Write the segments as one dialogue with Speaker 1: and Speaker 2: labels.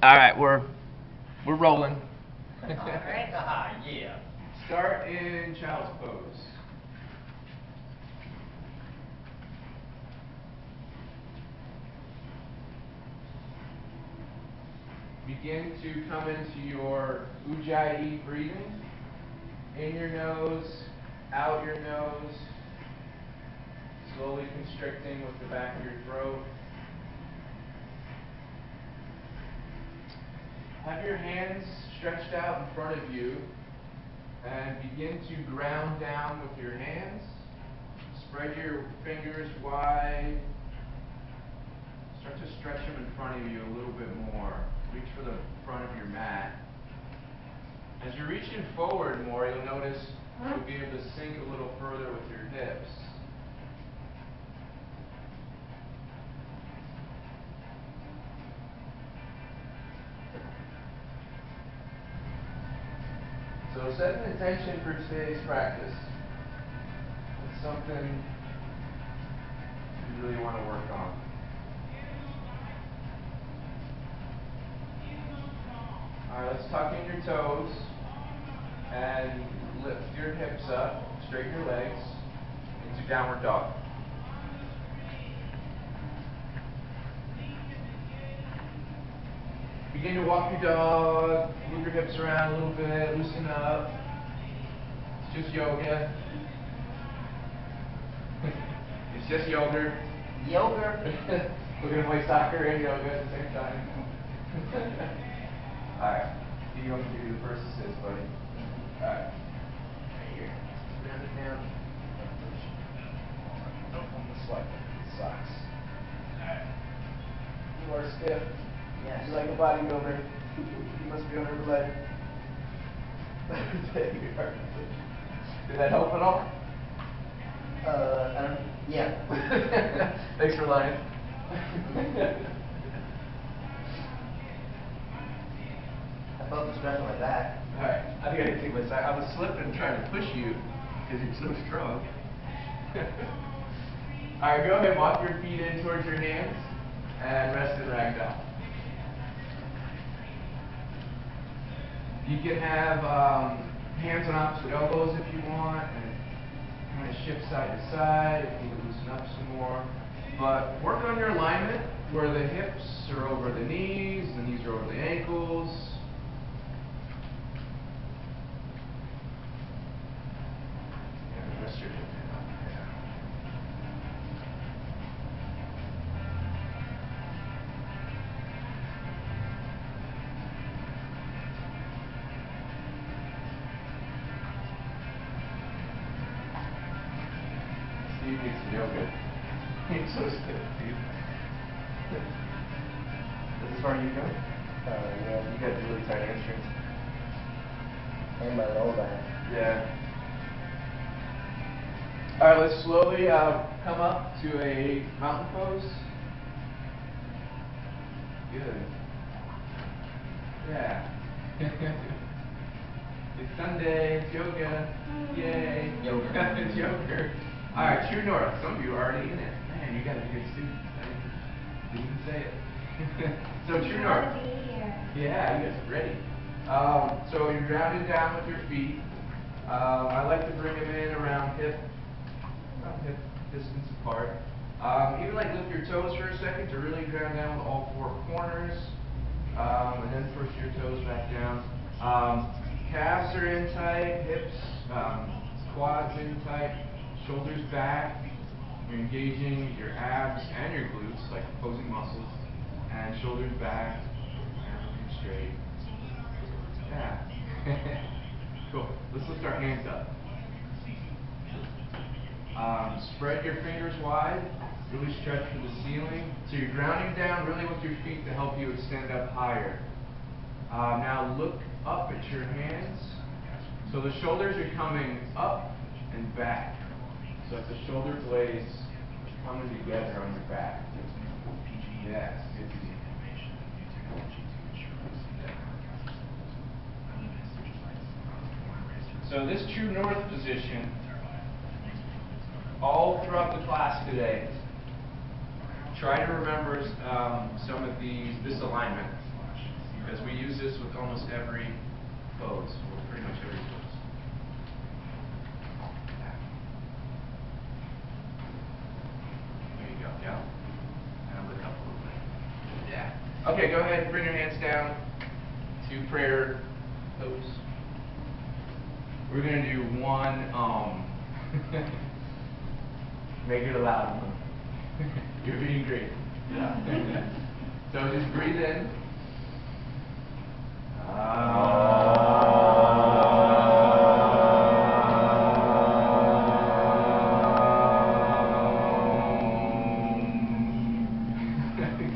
Speaker 1: All right, we're rolling.
Speaker 2: All right.
Speaker 3: Yeah.
Speaker 1: Start in child's pose. Begin to come into your Ujjayi breathing. In your nose, out your nose. Slowly constricting with the back of your throat. Have your hands stretched out in front of you and begin to ground down with your hands. Spread your fingers wide. Start to stretch them in front of you a little bit more. Reach for the front of your mat. As you're reaching forward more, you'll notice you'll be able to sink a little further with your hips. So set an intention for today's practice. It's something you really want to work on. Alright, let's tuck in your toes and lift your hips up, straighten your legs into downward dog. Begin to walk your dog, move your hips around a little bit, loosen up. It's just yoga. It's just yogurt.
Speaker 2: Yogurt.
Speaker 1: We're going to play soccer and yoga at the same time. Alright, you want me to do the first assist, buddy? Alright. Right here. Round it down. On the sweat. Socks. Alright. You are stiff.
Speaker 2: Yes.
Speaker 1: You're like a bodybuilder. You must be on her leg. Did that help at all?
Speaker 2: Yeah.
Speaker 1: Thanks for lying.
Speaker 2: I felt the stress on my back.
Speaker 1: Alright, I think I can take my side. I was slipping trying to push you because you're so strong. Alright, go ahead, walk your feet in towards your hands and rest in ragdoll. You can have hands on opposite elbows if you want, and kind of shift side to side if you need to loosen up some more. But work on your alignment where the hips are over the knees are over the ankles. And rest your hip down. Steve needs some yoga. He's so stiff, dude. Is this far you go?
Speaker 2: Yeah.
Speaker 1: You got really tight hamstrings.
Speaker 2: And my lower back.
Speaker 1: Yeah. Alright, let's slowly come up to a mountain pose. Good. Yeah. It's Sunday, it's yoga. Yay.
Speaker 2: Yoga.
Speaker 1: It's yoga. Alright, true north. Some of you are already in it. Man, you gotta be a good student. I didn't even say it. So true north. Yeah, you guys are ready. So you're grounded down with your feet. I like to bring them in around hip distance apart. Even like lift your toes for a second to really ground down with all four corners. And then push your toes back down. Calves are in tight, hips, quads in tight, shoulders back. You're engaging your abs and your glutes, like opposing muscles, and shoulders back, and looking straight. Yeah. Cool. Let's lift our hands up. Spread your fingers wide. Really stretch for the ceiling. So you're grounding down really with your feet to help you extend up higher. Now look up at your hands. So the shoulders are coming up and back. So it's the shoulder blades coming together on your back. Yes, good to see. So this true north position, all throughout the class today, try to remember some of this alignment. because we use this with almost every pose, or pretty much every pose. There you go, yeah. And look up a little bit. Yeah. Okay, go ahead and bring your hands down to prayer pose. We're going to do one, make it a loud one. You're being great. Yeah. So just breathe in.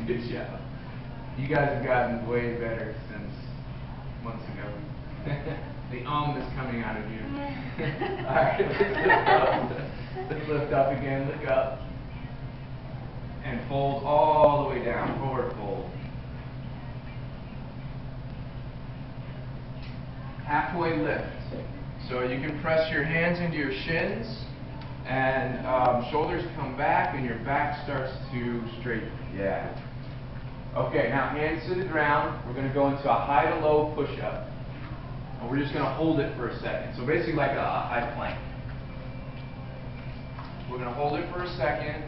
Speaker 1: Good job. You guys have gotten way better since months ago. The is coming out of you. Alright, let's lift up. Let's lift up again. Look up. And fold all the way down. Forward fold. Halfway lift. So you can press your hands into your shins, and shoulders come back, and your back starts to straighten. Yeah. Okay, now hands to the ground. We're going to go into a high to low push-up. And we're just going to hold it for a second. So basically like a high plank. We're going to hold it for a second,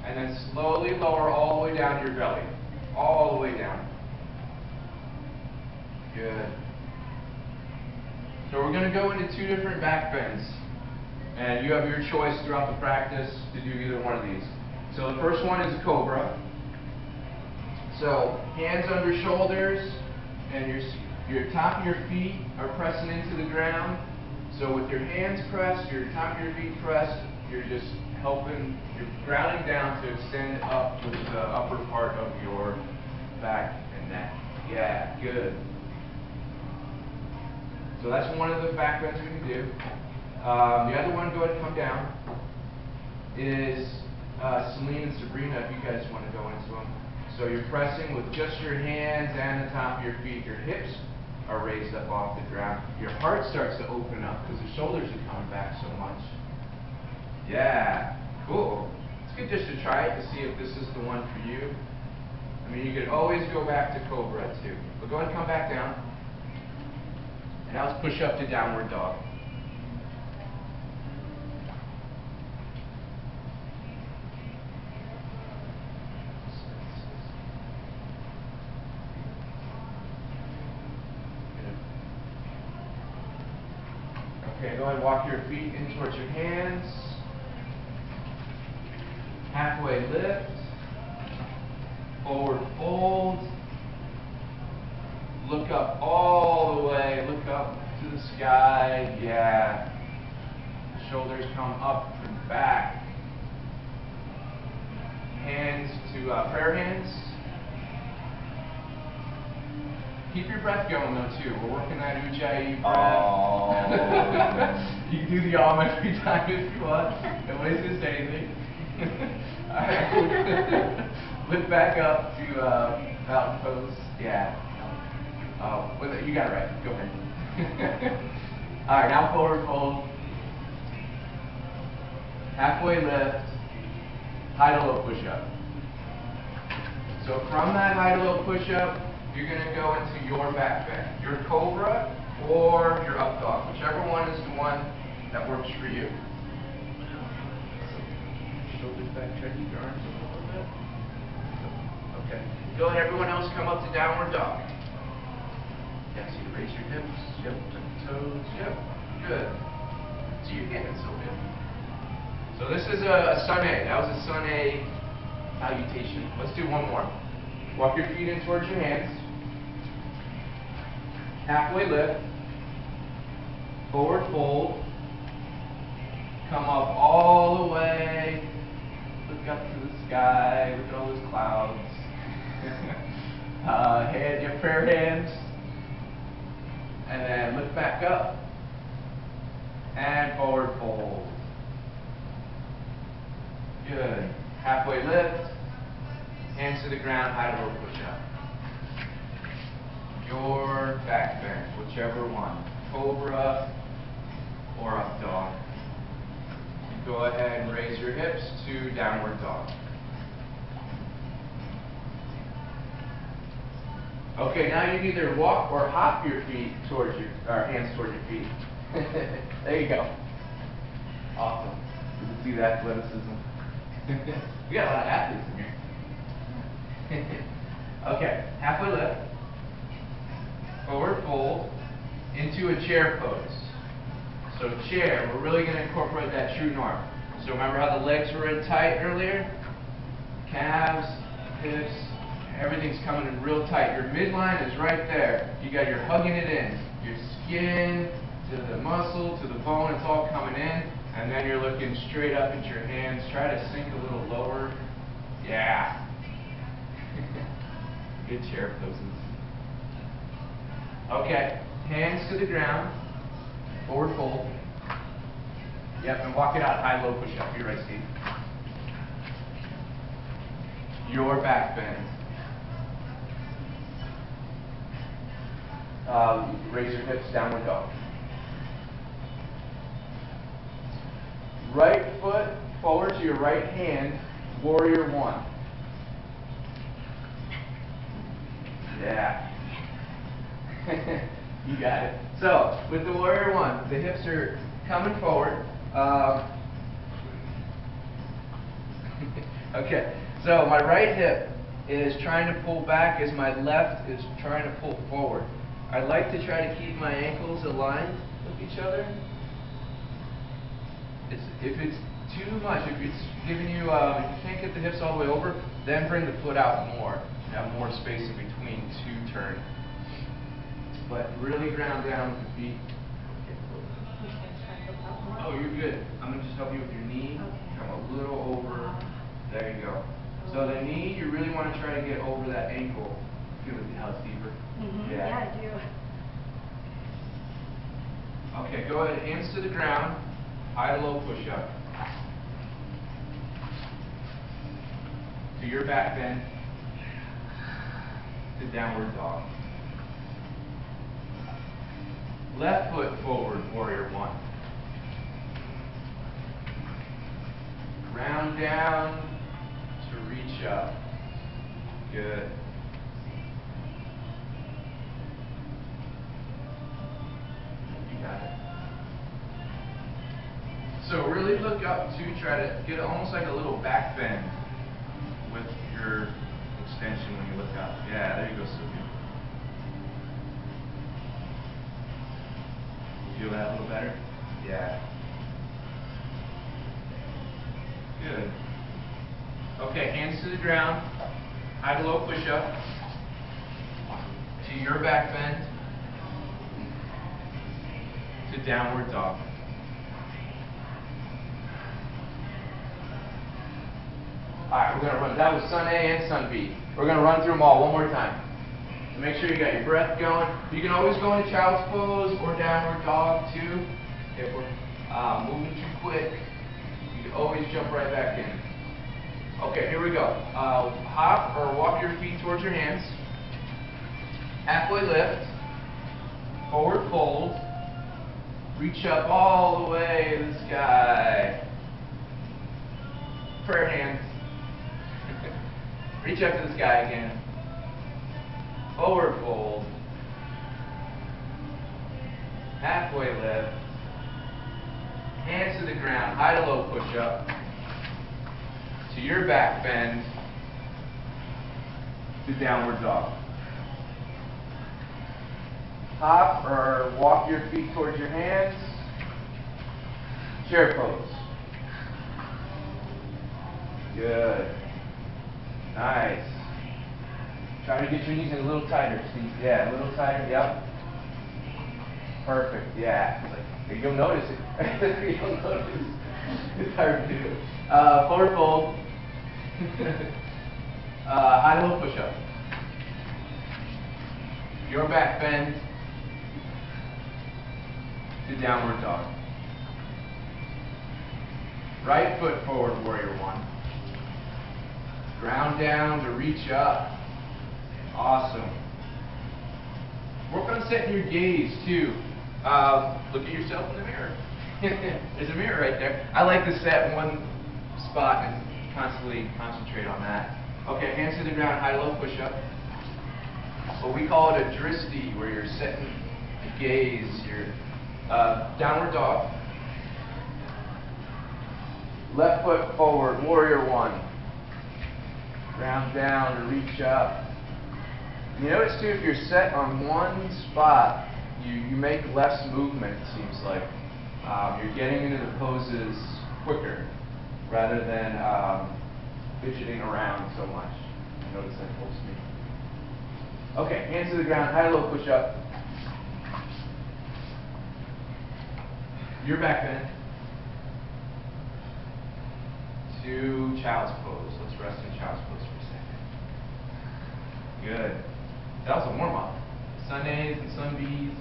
Speaker 1: and then slowly lower all the way down your belly. All the way down. Good. So we're going to go into 2 different back bends. And you have your choice throughout the practice to do either one of these. So the first one is Cobra. So hands under shoulders, and your top of your feet are pressing into the ground. So with your hands pressed, your top of your feet pressed, you're just helping, you're grounding down to extend up with the upper part of your back and neck. Yeah, good. So that's one of the back bends we can do. The other one, go ahead and come down, is Celine and Sabrina, if you guys want to go into them. So you're pressing with just your hands and the top of your feet. Your hips are raised up off the ground. Your heart starts to open up because the shoulders are coming back so much. Yeah, cool. It's good just to try it to see if this is the one for you. I mean, you could always go back to Cobra too. But go ahead and come back down. And now let's push up to downward dog. Okay, go ahead and walk your feet in towards your hands. Halfway lift. Forward fold. Look up all the way. Look up to the sky. Yeah. The shoulders come up and back. Hands to prayer hands. Keep your breath going though too. We're working that Ujjayi breath. You can do the every time if you want. Nobody's gonna say anything. Alright. Lift back up to mountain pose. Yeah. Oh, you got it right. Go ahead. Alright, now forward fold. Halfway lift. High to low push up. So from that high to low push up, you're going to go into your back bend, your Cobra or your up dog, whichever one is the one that works for you. Shoulders back, try to keep your arms up a little bit. Okay. Go ahead, everyone else come up to downward dog. Yeah, so you raise your hips, yep, tuck the toes, yep, good. So you're getting so good. So this is a Sun A. That was a Sun A salutation. Let's do one more. Walk your feet in towards your hands. Halfway lift. Forward fold. Come up all the way. Look up to the sky. Look at all those clouds. Your prayer hands. And then lift back up. And forward fold. Good. Halfway lift. Hands to the ground, high to low push up. Your back bend, whichever one. Cobra or up dog. Go ahead and raise your hips to downward dog. Okay, now you can either walk or hop your feet towards your, or hands towards your feet. There you go. Awesome. You can see the athleticism. We got a lot of athletes in here. Okay, halfway lift, forward fold, into a chair pose. So chair, we're really going to incorporate that true north. So remember how the legs were in tight earlier? Calves, hips, everything's coming in real tight. Your midline is right there. You're hugging it in. Your skin to the muscle, to the bone, it's all coming in. And then you're looking straight up at your hands. Try to sink a little lower. Yeah. Good chair poses. Okay, hands to the ground. Forward fold. Yep, and walk it out. High, low, push up. You're right, Steve. Your back bend. Raise your hips, downward dog. Right foot forward to your right hand, warrior one. Yeah. You got it. So, with the warrior one, the hips are coming forward. Okay, so my right hip is trying to pull back as my left is trying to pull forward. I'd like to try to keep my ankles aligned with each other. If it's too much, if it's giving you, if you can't get the hips all the way over, then bring the foot out more. You have more space in between two turns. But really ground down with the feet. Oh, you're good. I'm going to just help you with your knee. Come a little over. There you go. So the knee, you really want to try to get over that ankle. Feel how it's deeper?
Speaker 3: Yeah, I do.
Speaker 1: Okay, go ahead. Hands to the ground. High to low push up. To your back bend. To downward dog. Left foot forward, warrior one. Ground down to reach up. Good. You got it. So really look up to try to get almost like a little back bend with your extension when you look up. Yeah, there you go, Sylvia. Feel that a little better? Yeah. Good. Okay, hands to the ground. High to low push up. To your back bend. To downward dog. Alright, we're going to run. That was Sun A and Sun B. We're going to run through them all one more time. So make sure you got your breath going. You can always go into child's pose or downward dog too. If we're moving too quick, you can always jump right back in. Okay, here we go. Hop or walk your feet towards your hands. Halfway lift. Forward fold. Reach up all the way to the sky. Prayer hands. Reach up to the sky again. Forward fold. Halfway lift. Hands to the ground. High to low push up. To your back bend. To downward dog. Hop or walk your feet towards your hands. Chair pose. Good. Nice. Try to get your knees in a little tighter, Steve. Yeah, a little tighter. Yep. Perfect. Yeah. You'll notice it. You'll notice. It's hard to do. Forward fold. High low push up. Your back bend. To downward dog. Right foot forward, warrior one. Ground down to reach up. Awesome. Work on setting your gaze too. Look at yourself in the mirror. There's a mirror right there. I like to set one spot and constantly concentrate on that. Okay, hands to the ground, high low push up. but we call it a dristi, where you're setting the gaze. Your downward dog. Left foot forward, warrior one. Ground down to reach up. You notice too, if you're set on one spot, you make less movement, it seems like. You're getting into the poses quicker, rather than fidgeting around so much. I notice that helps me. Okay, hands to the ground, high-low push-up. Your back bend. To child's pose. Let's rest in child's pose for a second. Good. That was a warm-up. Sun A's and Sun B's.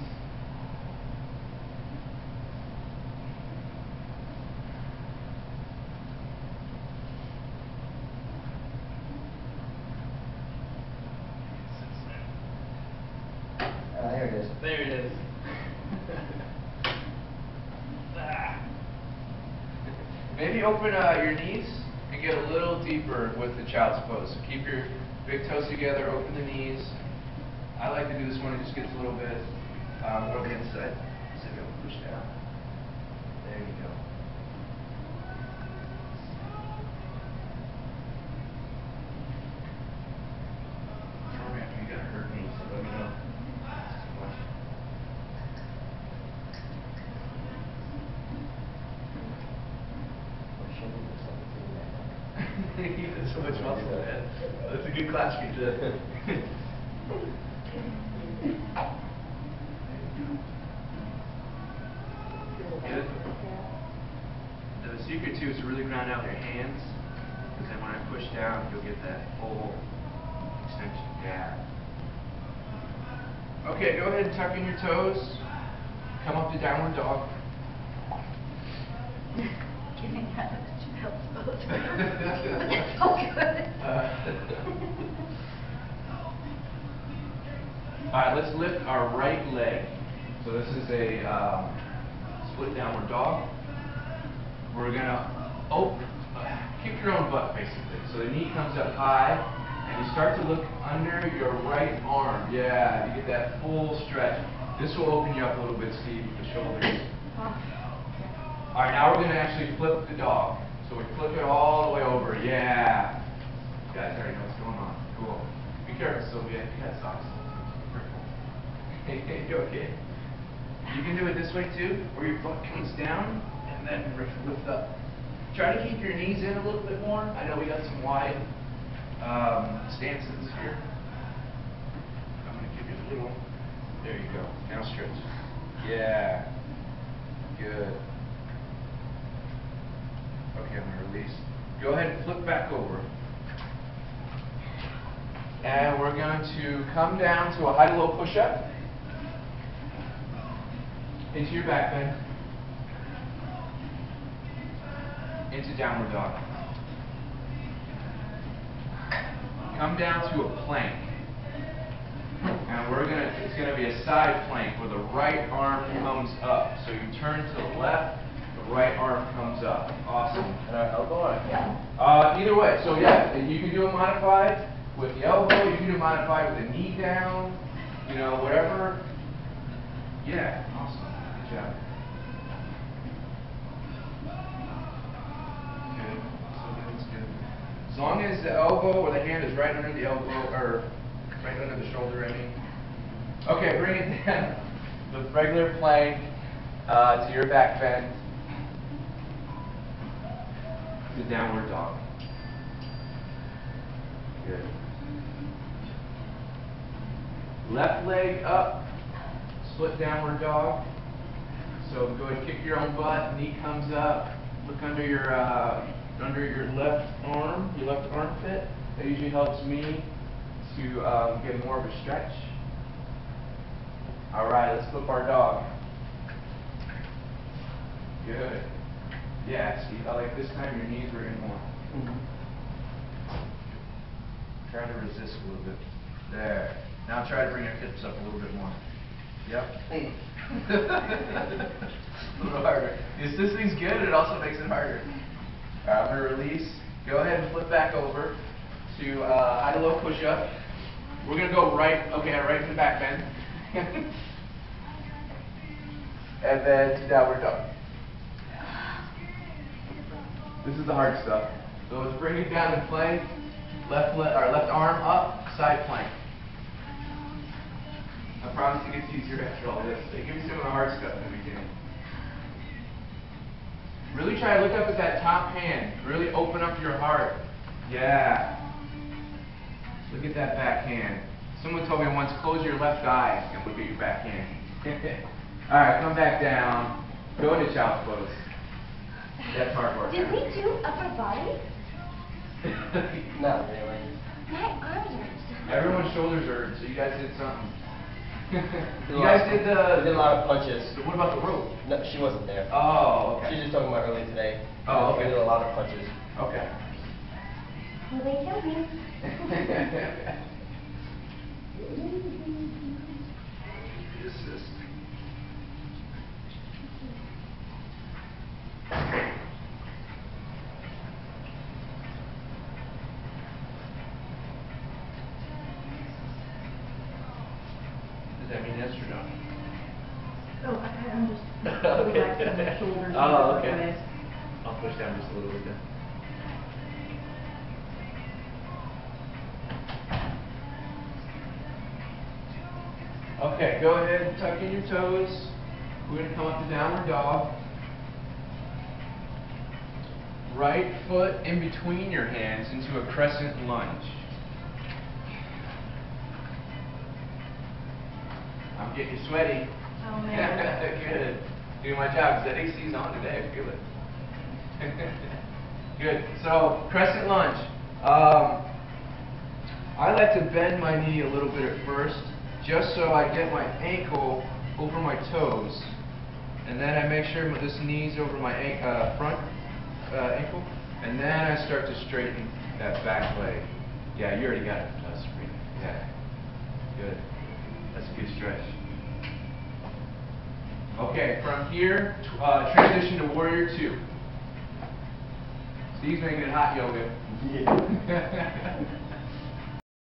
Speaker 2: There it is.
Speaker 1: There it is. Maybe open your knees and get a little deeper with the child's pose. So keep your big toes together, open the knees. I like to do this one, it just gets a little bit more to the inside. So go push down. There you go. Tell me after you got a hurt knee, so let me know. He did so much muscle, man. That's a good class feat. Good. The secret too is to really ground out with your hands, because then when I push down, you'll get that full extension jab. Okay, go ahead and tuck in your toes. Come up to downward dog.
Speaker 3: Getting out of the child's pose. That's so good.
Speaker 1: Alright, let's lift our right leg. So this is a split downward dog. We're going to kick your own butt, basically. So the knee comes up high, and you start to look under your right arm. Yeah, you get that full stretch. This will open you up a little bit, Steve, with the shoulders. Alright, now we're going to actually flip the dog. So we flip it all the way over. Yeah. You guys already know what's going on. Cool. Be careful, Sylvia. You got socks. Hey, you okay? You can do it this way too, where your butt comes down and then lift up. Try to keep your knees in a little bit more. I know we got some wide stances here. I'm going to give you a little. There you go. Now stretch. Yeah. Good. Okay, I'm going to release. Go ahead and flip back over. And we're going to come down to a high to low push-up. Into your back bend. Into downward dog. Come down to a plank. And it's gonna be a side plank where the right arm comes up. So you turn to the left, the right arm comes up. Awesome.
Speaker 2: And our elbow or yeah?
Speaker 1: Either way. So yeah, you can do it modified with the elbow, you can do it modified with the knee down, you know, whatever. Yeah, awesome. Good job. Good. So that's good. As long as the elbow or the hand is right under the elbow, or right under the shoulder, I mean. Okay, bring it down. The regular plank to your back bend. To downward dog. Good. Left leg up. Split downward dog. So go ahead, kick your own butt. Knee comes up. Look under your left arm, your left armpit. That usually helps me to get more of a stretch. All right, let's flip our dog. Good. Yeah, see, I like this time your knees were in more. Try to resist a little bit. There. Now try to bring your hips up a little bit more. Yep. A little harder. This thing's good, it also makes it harder. All right, I'm going to release. Go ahead and flip back over to high to low push-up. We're going to go right to the back bend. And then to downward dog. This is the hard stuff. So let's bring it down and plank. Left arm up, side plank. I promise it gets easier after all this. They give me some of the hard stuff in the beginning. Really try to look up at that top hand. Really open up your heart. Yeah. Look at that back hand. Someone told me once, close your left eye and look at your back hand. Alright, come back down. Go into child's pose. That's hard work.
Speaker 3: Did we do upper body?
Speaker 2: Not really.
Speaker 3: My arms are
Speaker 1: Everyone's shoulders hurt, so you guys did something.
Speaker 2: We
Speaker 1: You guys did
Speaker 2: did a lot of punches.
Speaker 1: What about the rope?
Speaker 2: No, she wasn't there.
Speaker 1: Oh, okay.
Speaker 2: She was just talking about earlier today.
Speaker 1: Oh, okay.
Speaker 2: We did a lot of punches.
Speaker 1: Okay.
Speaker 3: Well, they killed me.
Speaker 1: Assist. Does that mean yes or no?
Speaker 3: Oh, I'm just
Speaker 2: Okay.
Speaker 3: relaxing my shoulders.
Speaker 1: Oh,
Speaker 3: in
Speaker 1: okay.
Speaker 3: different ways.
Speaker 1: I'll push down just a little bit then. Okay, go ahead and tuck in your toes. We're going to come up to downward dog. Right foot in between your hands into a crescent lunge. I'm getting sweaty.
Speaker 3: Oh, man.
Speaker 1: Good. Doing my job because that AC's on today. I feel it. Good. So, crescent lunge. I like to bend my knee a little bit at first, just so I get my ankle over my toes, and then I make sure this knee's over my front ankle, and then I start to straighten that back leg. Yeah, you already got it. Yeah. Good. That's a good stretch. Okay, from here, transition to Warrior 2. Steve's making it hot yoga.
Speaker 2: Yeah.